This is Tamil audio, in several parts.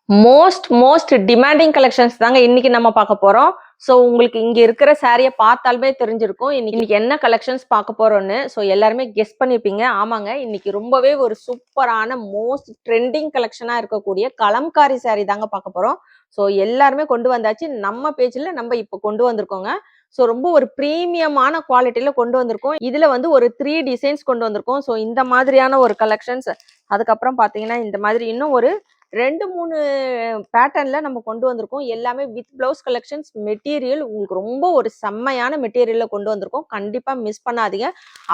மோஸ்ட் டிமாண்டிங் கலெக்ஷன்ஸ் தாங்க இன்னைக்கு நம்ம பார்க்க போறோம். ஸோ உங்களுக்கு இங்க இருக்கிற சாரியை பார்த்தாலுமே தெரிஞ்சிருக்கும் இன்னைக்கு என்ன கலெக்ஷன்ஸ் பார்க்க போறோம்னு. ஸோ எல்லாருமே கெஸ் பண்ணிருப்பீங்க. ஆமாங்க, இன்னைக்கு ரொம்பவே ஒரு சூப்பரான மோஸ்ட் ட்ரெண்டிங் கலெக்ஷனா இருக்கக்கூடிய கலம்காரி சாரி தாங்க பார்க்க போறோம். ஸோ எல்லாருமே கொண்டு வந்தாச்சு. நம்ம பேஜ்ல நம்ம இப்போ கொண்டு வந்திருக்கோங்க. ஸோ ரொம்ப ஒரு ப்ரீமியமான குவாலிட்டியில கொண்டு வந்திருக்கோம். இதுல வந்து ஒரு 3 டிசைன்ஸ் கொண்டு வந்திருக்கோம். ஸோ இந்த மாதிரியான ஒரு கலெக்ஷன்ஸ், அதுக்கப்புறம் பாத்தீங்கன்னா இந்த மாதிரி இன்னும் ஒரு 2-3 பேட்டர்ன்ல நம்ம கொண்டு வந்திருக்கோம். எல்லாமே வித் பிளவுஸ் கலெக்ஷன்ஸ். மெட்டீரியல் உங்களுக்கு ரொம்ப ஒரு செம்மையான மெட்டீரியல்ல கொண்டு வந்திருக்கோம். கண்டிப்பா மிஸ் பண்ணாதீங்க.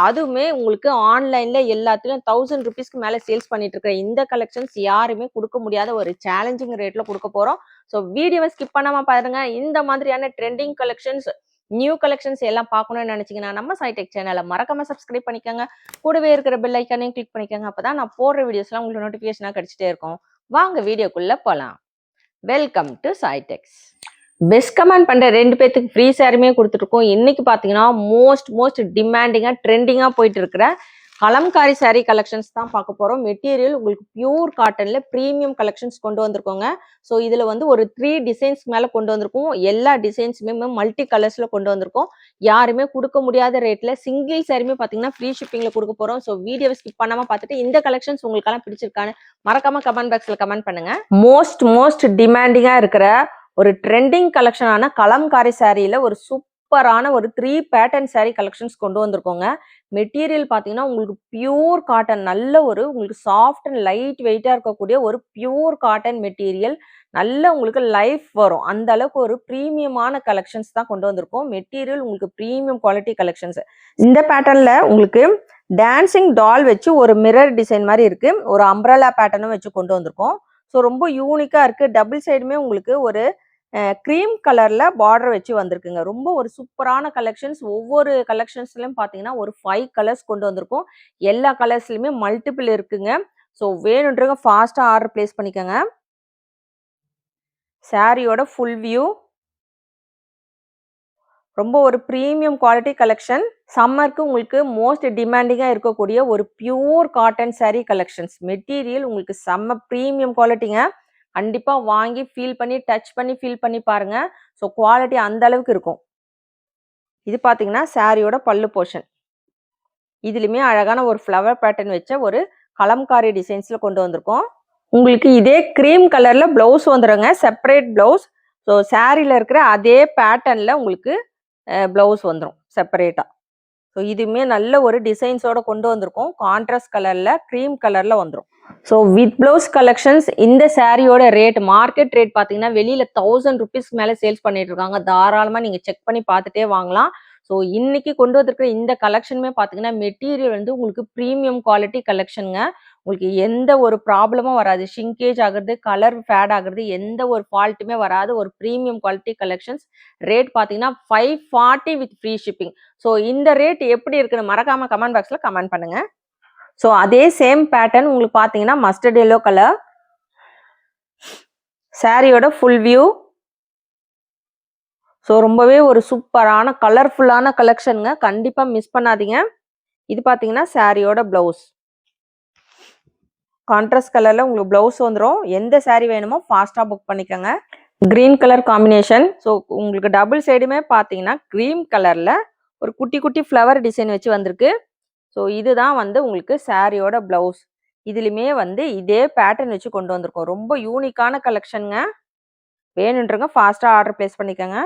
அதுவுமே உங்களுக்கு ஆன்லைன்ல எல்லாத்துலயும் 1000 ருபீஸ்க்கு மேல சேல்ஸ் பண்ணிட்டு இருக்கிற இந்த கலெக்ஷன்ஸ் யாருமே கொடுக்க முடியாத ஒரு சேலஞ்சிங் ரேட்ல கொடுக்க போறோம். ஸோ வீடியோவை ஸ்கிப் பண்ணாம பாருங்க. இந்த மாதிரியான ட்ரெண்டிங் கலெக்ஷன்ஸ், நியூ கலெக்ஷன்ஸ் எல்லாம் பார்க்கணும்னு நினைச்சீங்கன்னா நம்ம சைடெக் சேனலை மறக்காம சப்ஸ்கிரைப் பண்ணிக்கோங்க. கூடவே இருக்கிற பெல் ஐக்கானையும் கிளிக் பண்ணிக்கோங்க. அப்பதான் நான் போடுற வீடியோஸ்லாம் உங்களுக்கு நோட்டிபிகேஷனா கிடைச்சிட்டே இருக்கும். வாங்க வீடியோக்குள்ள போலாம். Welcome to சைடெக்ஸ். பெஸ்ட் கமெண்ட் பண்ற 2 பேத்துக்கு ஃப்ரீ சாரியுமே கொடுத்துருக்கோம். இன்னைக்கு பாத்தீங்கன்னா மோஸ்ட் டிமாண்டிங்கா ட்ரெண்டிங்கா போயிட்டு இருக்கிற கலம்காரி சாரி கலெக்ஷன்ஸ் தான் பார்க்க போறோம். மெட்டீரியல் உங்களுக்கு பியூர் காட்டன்ல பிரீமியம் கலெக்ஷன்ஸ் கொண்டு வந்திருக்கோங்க. ஸோ இதுல வந்து ஒரு 3 டிசைன்ஸ் மேல கொண்டு வந்திருக்கோம். எல்லா டிசைன்ஸுமே மல்டி கலர்ஸ்ல கொண்டு வந்திருக்கோம். யாருமே கொடுக்க முடியாத ரேட்ல சிங்கிள் சாரியுமே பாத்தீங்கன்னா ஃப்ரீ ஷிப்பிங்ல கொடுக்க போறோம். ஸோ வீடியோவை ஸ்கிப் பண்ணாம பார்த்துட்டு இந்த கலெக்ஷன்ஸ் உங்களுக்கெல்லாம் பிடிச்சிருக்கான்னு மறக்காம கமெண்ட் பாக்ஸ்ல கமெண்ட் பண்ணுங்க. மோஸ்ட் டிமாண்டிங்கா இருக்கிற ஒரு ட்ரெண்டிங் கலெக்ஷனான கலம்காரி சாரியில ஒரு சூப்பரான ஒரு 3 பேட்டர்ன் சாரி கலெக்ஷன்ஸ் கொண்டு வந்திருக்கோங்க. மெட்டீரியல் பாத்தீங்கன்னா உங்களுக்கு பியூர் காட்டன், நல்ல ஒரு உங்களுக்கு சாஃப்ட் அண்ட் லைட் வெயிட்டா இருக்கக்கூடிய ஒரு பியூர் காட்டன் மெட்டீரியல். நல்ல உங்களுக்கு லைஃப் வரும் அந்த அளவுக்கு ஒரு பிரீமியமான கலெக்ஷன்ஸ் தான் கொண்டு வந்திருக்கோம். மெட்டீரியல் உங்களுக்கு பிரீமியம் குவாலிட்டி கலெக்ஷன்ஸ். இந்த பேட்டர்ன்ல உங்களுக்கு டான்சிங் டால் வச்சு ஒரு மிரர் டிசைன் மாதிரி இருக்கு. ஒரு அம்ப்ரலா பேட்டர்னும் வச்சு கொண்டு வந்திருக்கோம். ஸோ ரொம்ப யூனிக்கா இருக்கு. டபுள் சைடுமே உங்களுக்கு ஒரு கிரீம் கலர்ல பார்டர் வச்சு வந்திருக்குங்க. ரொம்ப ஒரு சூப்பரான கலெக்ஷன்ஸ். ஒவ்வொரு கலெக்ஷன்ஸ்லயும் பாத்தீங்கன்னா ஒரு 5 கலர்ஸ் கொண்டு வந்திருக்கோம். எல்லா கலர்ஸ்லயுமே மல்டிபிள் இருக்குங்க. ஸோ வேணுன்றவங்க ஃபாஸ்டா ஆர்டர் பிளேஸ் பண்ணிக்கோங்க. சாரியோட ஃபுல் வியூ ரொம்ப ஒரு பிரீமியம் குவாலிட்டி கலெக்ஷன். சம்மருக்கு உங்களுக்கு மோஸ்ட் டிமாண்டிங்கா இருக்கக்கூடிய ஒரு pure cotton sorry collections. Material உங்களுக்கு செம்ம பிரீமியம் குவாலிட்டிங்க. கண்டிப்பா வாங்கி ஃபீல் பண்ணி டச் பண்ணி ஃபீல் பண்ணி பாருங்க. ஸோ குவாலிட்டி அந்த அளவுக்கு இருக்கும். இது பாத்தீங்கன்னா சாரியோட பல்லு போர்ஷன். இதுலயுமே அழகான ஒரு ஃப்ளவர் பேட்டர்ன் வச்ச ஒரு கலம்காரி டிசைன்ஸ்ல கொண்டு வந்திருக்கோம். உங்களுக்கு இதே கிரீம் கலர்ல பிளவுஸ் வந்துருங்க, செப்பரேட் பிளவுஸ். ஸோ சாரியில இருக்கிற அதே பேட்டர்ன்ல உங்களுக்கு பிளவுஸ் வந்துடும் செப்பரேட்டா. ஸோ இதுவுமே நல்ல ஒரு டிசைன்ஸோட கொண்டு வந்திருக்கோம். கான்ட்ராஸ்ட் கலர்ல கிரீம் கலர்ல வந்துடும். So with blouse collections. இந்த சாரியோட ரேட், மார்க்கெட் ரேட் பார்த்தீங்கன்னா வெளியில 1000 ருபீஸ் மேலே சேல்ஸ் பண்ணிட்டு இருக்காங்க. தாராளமா நீங்க செக் பண்ணி பார்த்துட்டே வாங்கலாம். ஸோ இன்னைக்கு கொண்டு வந்திருக்கிற இந்த கலெக்ஷனுமே பார்த்தீங்கன்னா மெட்டீரியல் வந்து உங்களுக்கு ப்ரீமியம் குவாலிட்டி கலெக்ஷனுங்க. உங்களுக்கு எந்த ஒரு ப்ராப்ளமும் வராது. ஷிங்கேஜ் ஆகுறது, கலர் ஃபேட் ஆகுறது, எந்த ஒரு ஃபால்ட்டுமே வராது. ஒரு ப்ரீமியம் குவாலிட்டி கலெக்ஷன்ஸ். ரேட் பார்த்தீங்கன்னா 540 வித் ஃப்ரீ ஷிப்பிங். ஸோ இந்த ரேட் எப்படி இருக்குன்னு மறக்காம கமெண்ட் பாக்ஸ்ல கமெண்ட் பண்ணுங்க. ஸோ அதே சேம் பேட்டர்ன் உங்களுக்கு பார்த்தீங்கன்னா மஸ்டர்ட் எல்லோ கலர். சாரியோட ஃபுல் வியூ. ஸோ ரொம்பவே ஒரு சூப்பரான கலர்ஃபுல்லான கலெக்ஷனுங்க. கண்டிப்பா மிஸ் பண்ணாதீங்க. இது பார்த்தீங்கன்னா சாரியோட பிளவுஸ். கான்ட்ராஸ்ட் கலர்ல உங்களுக்கு பிளவுஸ் வந்துடும். எந்த சாரி வேணுமோ ஃபாஸ்டா புக் பண்ணிக்கோங்க. Green colour combination. ஸோ உங்களுக்கு டபுள் சைடுமே பார்த்தீங்கன்னா கிரீன் கலர்ல ஒரு குட்டி குட்டி ஃப்ளவர் டிசைன் வச்சு வந்திருக்கு. ஸோ இதுதான் வந்து உங்களுக்கு சாரியோட பிளவுஸ். இதுலையுமே வந்து இதே பேட்டர்ன் வச்சு கொண்டு வந்திருக்கோம். ரொம்ப யூனிக்கான கலெக்ஷனுங்க. வேணுன்றவங்க ஃபாஸ்டா ஆர்டர் பிளேஸ் பண்ணிக்கோங்க.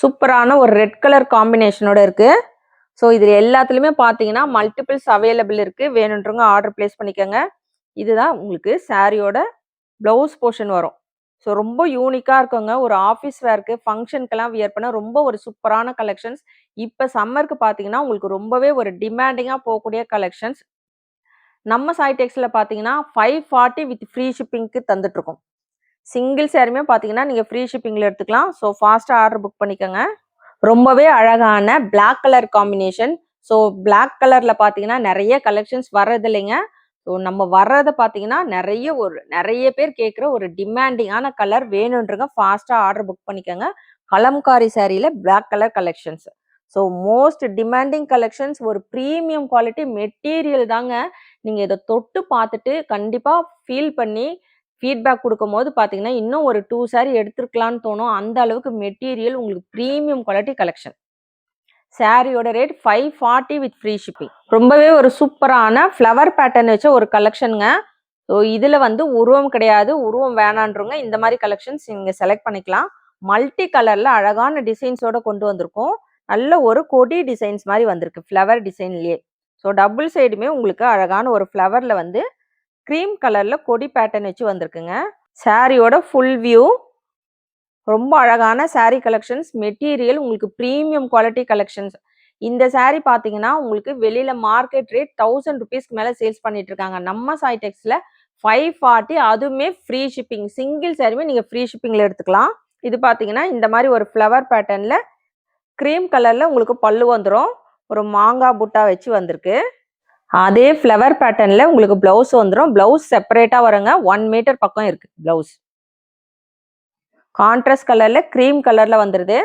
சூப்பரான ஒரு ரெட் கலர் காம்பினேஷனோட இருக்கு. ஸோ இதுல எல்லாத்துலயுமே பார்த்தீங்கன்னா மல்டிபிள்ஸ் அவைலபிள் இருக்கு. வேணுன்றவங்க ஆர்டர் பிளேஸ் பண்ணிக்கோங்க. இதுதான் உங்களுக்கு சாரியோட பிளவுஸ் போர்ஷன் வரும். ஸோ ரொம்ப யூனிக்கா இருக்குங்க. ஒரு ஆஃபீஸ் வேர்க்கு, ஃபங்க்ஷனுக்கெல்லாம் வியர் பண்ண ரொம்ப ஒரு சூப்பரான கலெக்ஷன்ஸ். இப்போ சம்மருக்கு பார்த்தீங்கன்னா உங்களுக்கு ரொம்பவே ஒரு டிமாண்டிங்கா போகக்கூடிய கலெக்ஷன்ஸ். நம்ம சைடெக்ஸ்ல பார்த்தீங்கன்னா 540 வித் ஃப்ரீ ஷிப்பிங்க்கு தந்துட்டு இருக்கோம். சிங்கிள் சாரியுமே பார்த்தீங்கன்னா நீங்க ஃப்ரீ ஷிப்பிங்ல எடுத்துக்கலாம். ஸோ ஃபாஸ்டா ஆர்டர் புக் பண்ணிக்கோங்க. ரொம்பவே அழகான black colour combination. So black கலர்ல பார்த்தீங்கன்னா நிறைய கலெக்ஷன்ஸ் வர்றது இல்லைங்க. ஸோ நம்ம வர்றதை பார்த்தீங்கன்னா நிறைய பேர் கேட்குற ஒரு டிமாண்டிங்கான கலர். வேணுன்றங்க ஃபாஸ்டா ஆர்டர் புக் பண்ணிக்கோங்க. கலம்காரி சாரியில black colour collections. So most demanding collections, ஒரு ப்ரீமியம் குவாலிட்டி மெட்டீரியல் தாங்க. நீங்க இத தொட்டு பார்த்துட்டு கண்டிப்பா ஃபீல் பண்ணி ஃபீட்பேக் குடுக்கும்போது பார்த்தீங்கன்னா, இன்னும் ஒரு 2 சாரி எடுத்திருக்கலான்னு தோணும். அந்த அளவுக்கு மெட்டீரியல் உங்களுக்கு ப்ரீமியம் குவாலிட்டி கலெக்ஷன். சாரியோட ரேட் 540 வித் ஃப்ரீ ஷிப்பிங். ரொம்பவே ஒரு சூப்பரான ஃப்ளவர் பேட்டர்ன் வச்ச ஒரு கலெக்ஷனுங்க. ஸோ இதுல வந்து உருவம் கிடையாது. உருவம் வேணான்றவங்க இந்த மாரி கலெக்ஷன்ஸ் நீங்க செலக்ட் பண்ணிக்கலாம். மல்டி கலர்ல அழகான டிசைன்ஸோட கொண்டு வந்திருக்கோம். நல்ல ஒரு கொடி டிசைன்ஸ் மாரி வந்திருக்கு. ஃப்ளவர் டிசைன்லயே. ஸோ டபுள் சைடுமே உங்களுக்கு அழகான ஒரு ஃப்ளவர்ல வந்து கிரீம் கலர்ல கொடி பேட்டர்ன் வச்சு வந்திருக்குங்க. சாரியோட ஃபுல் வியூ. ரொம்ப அழகான சாரி கலெக்ஷன்ஸ். மெட்டீரியல் உங்களுக்கு ப்ரீமியம் குவாலிட்டி கலெக்ஷன்ஸ். இந்த சாரி பார்த்தீங்கன்னா, உங்களுக்கு வெளியில மார்க்கெட் ரேட் ₹1000க்கு மேல சேல்ஸ் பண்ணிட்டு இருக்காங்க. நம்ம சாய் டெக்ஸ்ல 540, அதுவுமே ஃப்ரீ ஷிப்பிங். சிங்கிள் சாரியுமே நீங்க ஃப்ரீ ஷிப்பிங்ல எடுத்துக்கலாம். இது பார்த்தீங்கன்னா, இந்த மாரி ஒரு ஃப்ளவர் பேட்டர்ன்ல கிரீம் கலர்ல உங்களுக்கு பல்லு வந்துரும். ஒரு மாங்கா புட்டா வச்சு வந்திருக்கு. அதே ஃப்ளவர் பேட்டர்ன்ல உங்களுக்கு பிளவுஸ் வந்துரும். பிளவுஸ் செப்பரேட்டா வருங்க. 1 மீட்டர் பக்கம் இருக்கு பிளவுஸ். கான்ட்ராஸ்ட் கலர்ல கிரீம் கலர்ல வந்துருது.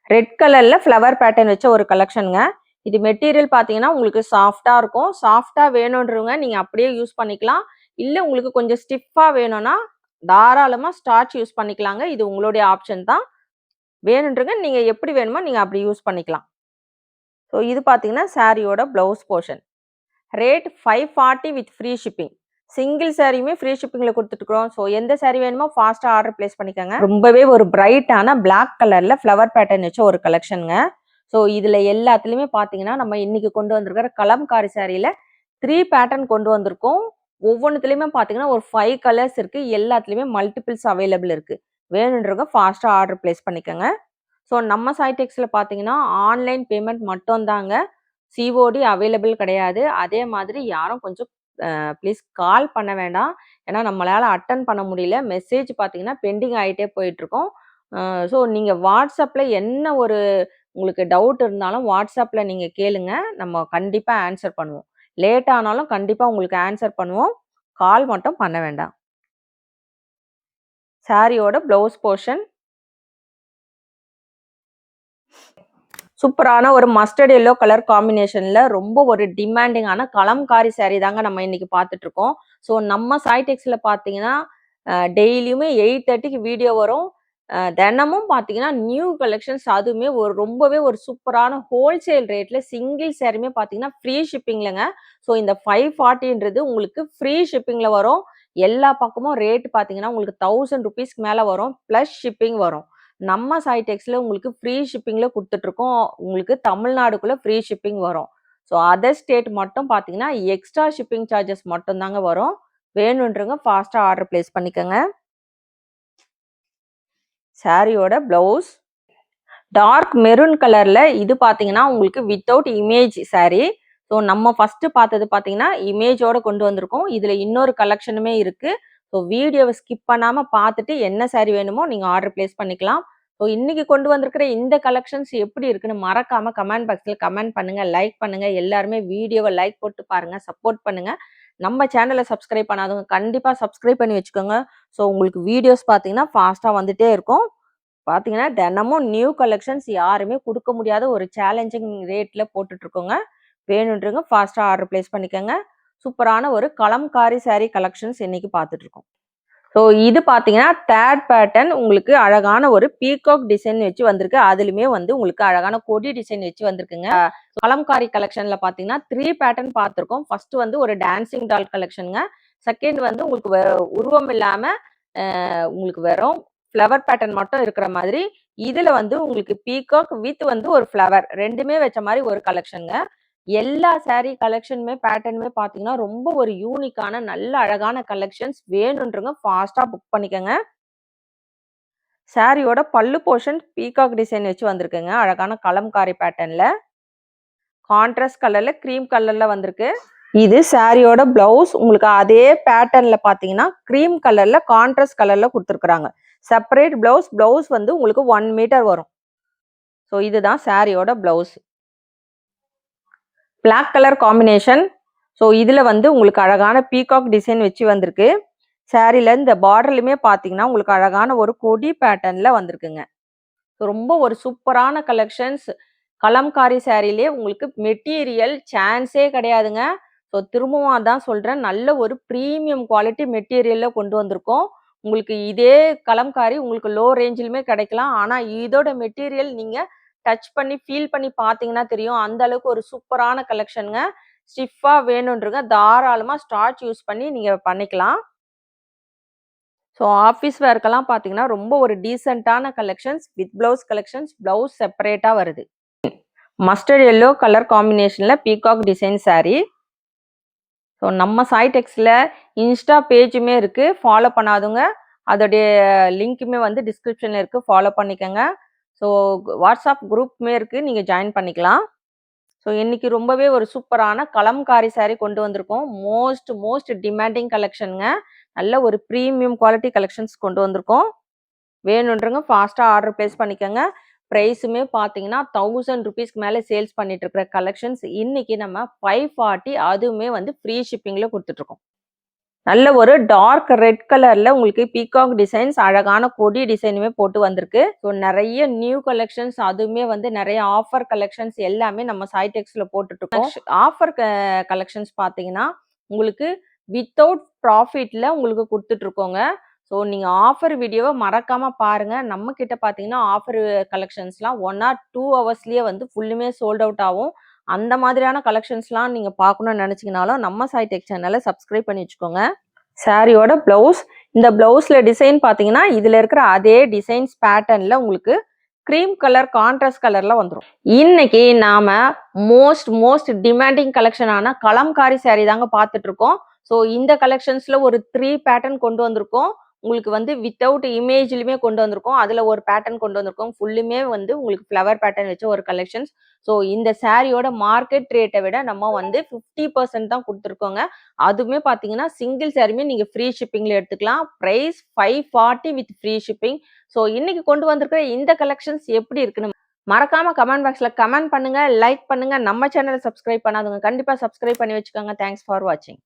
ரெட் கலர்ல ஃப்ளவர் பேட்டர்ன் வச்ச ஒரு கலெக்ஷனுங்க. இது மெட்டீரியல் பார்த்தீங்கன்னா, உங்களுக்கு சாஃப்ட்டா இருக்கும். சாஃப்ட்டா வேணுன்றவங்க நீங்க அப்படியே யூஸ் பண்ணிக்கலாம். இல்ல உங்களுக்கு கொஞ்சம் ஸ்டிஃப்பா வேணும்னா, தாராளமா ஸ்டார்ச் யூஸ் பண்ணிக்கலாங்க. இது உங்களுடைய ஆப்ஷன் தான். வேணுன்றவங்க நீங்க எப்படி வேணுமோ நீங்க அப்படி யூஸ் பண்ணிக்கலாம். ஸோ இது பார்த்தீங்கன்னா, சாரியோட blouse portion. Rate 540 with free shipping. Single சாரியுமே ஃப்ரீ ஷிப்பிங்ல குடுத்துட்டுருக்கோம். ஸோ எந்த சாரி வேணுமோ ஃபாஸ்ட்டா ஆர்டர் பிளேஸ் பண்ணிக்கோங்க. ரொம்பவே ஒரு பிரைட்டான பிளாக் கலர்ல ஃப்ளவர் பேட்டர்ன் வச்ச ஒரு கலெக்ஷனுங்க. ஸோ இதுல எல்லாத்துலயுமே பார்த்தீங்கன்னா, நம்ம இன்னைக்கு கொண்டு வந்திருக்கிற கலம்காரி சாரியில 3 பேட்டர்ன் கொண்டு வந்திருக்கோம். ஒவ்வொன்னுத்துலயுமே பார்த்தீங்கன்னா, ஒரு 5 கலர்ஸ் இருக்கு. எல்லாத்துலயுமே மல்டிபிள்ஸ் அவைலபிள் இருக்கு. வேணுன்றவங்க ஃபாஸ்ட்டா ஆர்டர் பிளேஸ் பண்ணிக்கோங்க. ஸோ நம்ம சாய் டெக்ஸ்ல பார்த்தீங்கன்னா, ஆன்லைன் பேமெண்ட் மட்டும் தாங்க. சிஓடி அவைலபிள் கிடையாது. அதே மாதிரி யாரும் கொஞ்சம் ப்ளீஸ் கால் பண்ண வேண்டாம். ஏன்னா நம்மளால அட்டெண்ட் பண்ண முடியல. மெசேஜ் பார்த்தீங்கன்னா, பெண்டிங் ஆயிட்டே போயிட்டுருக்கும். ஸோ நீங்க WhatsAppல என்ன ஒரு உங்களுக்கு டவுட் இருந்தாலும் WhatsAppல நீங்க கேளுங்க. நம்ம கண்டிப்பா ஆன்சர் பண்ணுவோம். லேட் ஆனாலும் கண்டிப்பா உங்களுக்கு ஆன்சர் பண்ணுவோம். கால் மட்டும் பண்ண வேண்டாம். சாரியோட ப்ளவுஸ் போர்ஷன். சூப்பரான ஒரு மஸ்டர்ட் எல்லோ கலர் காம்பினேஷன்ல ரொம்ப ஒரு டிமாண்டிங்கான கலம்காரி சாரி தாங்க நம்ம இன்னைக்கு பார்த்துட்டு இருக்கோம். ஸோ நம்ம சாய் டெக்ஸ்ல பார்த்தீங்கன்னா, டெய்லியுமே 8:30க்கு வீடியோ வரும். தினமும் பார்த்தீங்கன்னா, நியூ கலெக்ஷன்ஸ், அதுவுமே ஒரு ரொம்பவே ஒரு சூப்பரான ஹோல்சேல் ரேட்ல சிங்கிள் சாரியுமே பார்த்தீங்கன்னா, ஃப்ரீ ஷிப்பிங்லங்க. ஸோ இந்த 540ன்றது உங்களுக்கு ஃப்ரீ ஷிப்பிங்ல வரும். எல்லா பக்கமும் ரேட் பார்த்தீங்கன்னா, உங்களுக்கு ₹1000க்கு மேல வரும். பிளஸ் ஷிப்பிங் வரும். நம்ம சாய் டெக்ஸ்ல உங்களுக்கு ஃப்ரீ ஷிப்பிங்ல குடுத்துட்டுருக்கோம். உங்களுக்கு தமிழ்நாடுக்குள்ள ஃப்ரீ ஷிப்பிங் வரும். ஸோ அதர் ஸ்டேட் மட்டும் பார்த்தீங்கன்னா, எக்ஸ்ட்ரா ஷிப்பிங் சார்ஜஸ் மட்டும் தாங்க வரும். வேணுன்றவங்க ஃபாஸ்ட்டா ஆர்டர் பிளேஸ் பண்ணிக்கோங்க. சாரியோட பிளவுஸ் டார்க் மெரூன் கலர்ல. இது பார்த்தீங்கன்னா, உங்களுக்கு வித்தவுட் இமேஜ் சாரி. ஸோ நம்ம ஃபர்ஸ்ட் பார்த்தது பார்த்தீங்கன்னா, இமேஜோட கொண்டு வந்திருக்கோம். இதுல இன்னொரு கலெக்ஷனுமே இருக்கு. ஸோ வீடியோவை ஸ்கிப் பண்ணாம பார்த்துட்டு என்ன சாரி வேணுமோ நீங்க ஆர்டர் பிளேஸ் பண்ணிக்கலாம். ஸோ இன்னைக்கு கொண்டு வந்திருக்கிற இந்த கலெக்ஷன்ஸ் எப்படி இருக்குன்னு மறக்காம கமெண்ட் பாக்ஸ்ல கமெண்ட் பண்ணுங்க, லைக் பண்ணுங்க. எல்லாருமே வீடியோவை லைக் போட்டு பாருங்க, சப்போர்ட் பண்ணுங்க. நம்ம சேனலை சப்ஸ்கிரைப் பண்ணாதவங்க கண்டிப்பா சப்ஸ்கிரைப் பண்ணி வச்சுக்கோங்க. ஸோ உங்களுக்கு வீடியோஸ் பார்த்தீங்கன்னா ஃபாஸ்டா வந்துட்டே இருக்கும். பார்த்தீங்கன்னா, தினமும் நியூ கலெக்ஷன்ஸ் யாருமே குடுக்க முடியாத ஒரு சேலஞ்சிங் ரேட்ல போட்டுட்டு இருக்கோங்க. வேணுன்றவங்க ஃபாஸ்ட்டா ஆர்டர் பிளேஸ் பண்ணிக்கோங்க. சூப்பரான ஒரு கலம்காரி சாரி கலெக்ஷன்ஸ் இன்னைக்கு பார்த்துட்டு இருக்கோம். ஸோ இது பார்த்தீங்கன்னா, 3 பேட்டர்ன் உங்களுக்கு அழகான ஒரு பீகாக் டிசைன் வச்சு வந்திருக்கு. அதுலயுமே வந்து உங்களுக்கு அழகான கொடி டிசைன் வச்சு வந்திருக்குங்க. கலம்காரி கலெக்ஷன்ல பார்த்தீங்கன்னா, 3 பேட்டர்ன் பார்த்துருக்கோம். ஃபர்ஸ்ட் வந்து ஒரு டான்சிங் டால் கலெக்ஷனுங்க. செகண்ட் வந்து உங்களுக்கு உருவம் இல்லாம உங்களுக்கு வெறும் ஃப்ளவர் பேட்டர்ன் மட்டும் இருக்கிற மாதிரி. இதுல வந்து உங்களுக்கு பீகாக் வித் வந்து ஒரு ஃப்ளவர் 2மே வச்ச மாரி ஒரு கலெக்ஷன்ங்க. எல்லா சாரி கலெக்ஷனுமே பேட்டர்னுமே பார்த்தீங்கன்னா, ரொம்ப ஒரு யூனிக்கான நல்ல அழகான கலெக்ஷன்ஸ். வேணுன்றவங்க ஃபாஸ்ட்டா புக் பண்ணிக்கங்க. சாரியோட பல்லு போர்ஷன் பீகாக் டிசைன் வச்சு வந்திருக்குங்க. அழகான கலம்காரி பேட்டர்ன்ல. கான்ட்ராஸ்ட் கலர்ல கிரீம் கலர்ல வந்திருக்கு. இது சாரியோட பிளவுஸ். உங்களுக்கு அதே பேட்டர்ன்ல பார்த்தீங்கன்னா, கிரீம் கலர்ல கான்ட்ராஸ்ட் கலர்ல குடுத்துருக்காங்க. Separate blouse. பிளவுஸ் வந்து உங்களுக்கு 1 மீட்டர் வரும். ஸோ இதுதான் சாரியோட blouse. Black colour combination. So இதுல வந்து உங்களுக்கு அழகான பீகாக் டிசைன் வச்சு வந்திருக்கு. சாரில இந்த பார்டர்லயுமே பார்த்தீங்கன்னா, உங்களுக்கு அழகான ஒரு கொடி பேட்டர்ன்ல வந்திருக்குங்க. ரொம்ப ஒரு சூப்பரான கலெக்ஷன்ஸ். கலம்காரி சாரிலே உங்களுக்கு மெட்டீரியல் சான்ஸே கிடையாதுங்க. ஸோ திரும்பவும் அதான் சொல்றேன். நல்ல ஒரு பிரீமியம் குவாலிட்டி மெட்டீரியல்ல கொண்டு வந்திருக்கோம். உங்களுக்கு இதே கலம்காரி உங்களுக்கு லோ ரேஞ்சிலுமே கிடைக்கலாம். ஆனா இதோட மெட்டீரியல் நீங்க டச் பண்ணி ஃபீல் பண்ணி பார்த்தீங்கன்னா தெரியும். அந்த அளவுக்கு ஒரு சூப்பரான கலெக்ஷன்ங்க. ஸ்டிஃபா வேணுன்றவங்க தாராளமா ஸ்டார்ச் யூஸ் பண்ணி நீங்க பண்ணிக்கலாம். ஸோ ஆஃபீஸ் வேர்க்கெல்லாம் பார்த்தீங்கன்னா, ரொம்ப ஒரு டீசென்ட்டான collections with blouse collections. Blouse செப்பரேட்டா வருது. மஸ்டர்ட் எல்லோ கலர் காம்பினேஷன்ல பீகாக் டிசைன் சாரி. ஸோ நம்ம சாய் டெக்ஸ்ல இன்ஸ்டா பேஜுமே இருக்கு. ஃபாலோ பண்ணாதவங்க அதோடைய லிங்க்குமே வந்து டிஸ்கிரிப்ஷன்ல இருக்கு. ஃபாலோ பண்ணிக்கங்க. ஸோ வாட்ஸ்அப் குரூப்புமே இருக்கு. நீங்க ஜாயின் பண்ணிக்கலாம். ஸோ இன்னைக்கு ரொம்பவே ஒரு சூப்பரான கலம்காரி சாரி கொண்டு வந்திருக்கோம். மோஸ்ட் டிமாண்டிங் கலெக்ஷனுங்க. நல்ல ஒரு ப்ரீமியம் குவாலிட்டி கலெக்ஷன்ஸ் கொண்டு வந்திருக்கோம். வேணுன்றவங்க ஃபாஸ்டா ஆர்டர் பிளேஸ் பண்ணிக்கங்க. பிரைஸுமே பார்த்தீங்கன்னா 1000 ரூபீஸ்க்கு மேல சேல்ஸ் பண்ணிட்டு இருக்கிற கலெக்ஷன்ஸ் இன்னைக்கு நம்ம 540 அதுவுமே வந்து ஃப்ரீ ஷிப்பிங்ல கொடுத்துட்டு இருக்கோம். நல்ல ஒரு டார்க் ரெட் கலர்ல உங்களுக்கு பீகாக் டிசைன்ஸ் அழகான கொடி டிசைனுமே போட்டு வந்திருக்கு. ஸோ நிறைய நியூ கலெக்ஷன்ஸ் அதுவுமே வந்து நிறைய ஆஃபர் கலெக்ஷன்ஸ் எல்லாமே நம்ம சாய் டெக்ஸ்ல போட்டுட்டு இருக்கோம். ஆஃபர் கலெக்ஷன்ஸ் பார்த்தீங்கன்னா உங்களுக்கு வித்தவுட் ப்ராஃபிட்ல உங்களுக்கு கொடுத்துட்டு இருக்கோங்க. ஸோ நீங்க ஆஃபர் வீடியோவை மறக்காம பாருங்க. நம்ம கிட்ட பார்த்தீங்கன்னா ஆஃபர் கலெக்ஷன்ஸ்லாம் 1 or 2 ஹவர்ஸ்லயே வந்து ஃபுல்லுமே சோல்ட் அவுட் ஆகும். அந்த மாதிரியான கலெக்ஷன்ஸ்லாம் நீங்க பார்க்கணும்னு நினைச்சீங்கனாலும் நம்ம சாய் டெக் சேனலை சப்ஸ்கிரைப் பண்ணி வச்சுக்கோங்க. சாரியோட பிளவுஸ், இந்த பிளவுஸ்ல டிசைன் பார்த்தீங்கன்னா இதுல இருக்கிற அதே டிசைன்ஸ் பேட்டர்ன்ல உங்களுக்கு கிரீம் கலர் கான்ட்ராஸ்ட் கலர்ல வந்துடும். இன்னைக்கு நாம மோஸ்ட் டிமாண்டிங் கலெக்ஷனான கலம்காரி சாரி தாங்க பார்த்துட்டு இருக்கோம். ஸோ இந்த கலெக்ஷன்ஸ்ல ஒரு 3 பேட்டர்ன் கொண்டு வந்திருக்கோம். உங்களுக்கு வந்து வித்தவுட் இமேஜ்லயுமே கொண்டு வந்திருக்கோம். அதுல ஒரு பேட்டர்ன் கொண்டு வந்திருக்கோம். ஃபுல்லுமே வந்து உங்களுக்கு ஃப்ளவர் பேட்டர்ன் வச்ச ஒரு கலெக்ஷன்ஸ். ஸோ இந்த சாரியோட மார்க்கெட் ரேட்டை விட நம்ம வந்து 50% தான் கொடுத்துருக்கோங்க. அதுவுமே பார்த்தீங்கன்னா சிங்கிள் சாரியுமே நீங்க ஃப்ரீ ஷிப்பிங்ல எடுத்துக்கலாம். Price 540 with free shipping. So இன்னைக்கு கொண்டு வந்திருக்கிற இந்த கலெக்ஷன்ஸ் எப்படி இருக்குன்னு மறக்காம கமெண்ட் பாக்ஸ்ல கமெண்ட் பண்ணுங்க, லைக் பண்ணுங்க. நம்ம சேனலை சப்ஸ்கிரைப் பண்ணாதவங்க கண்டிப்பா சப்ஸ்கிரைப் பண்ணி வச்சுக்கோங்க. தேங்க்ஸ் ஃபார் வாட்சிங்.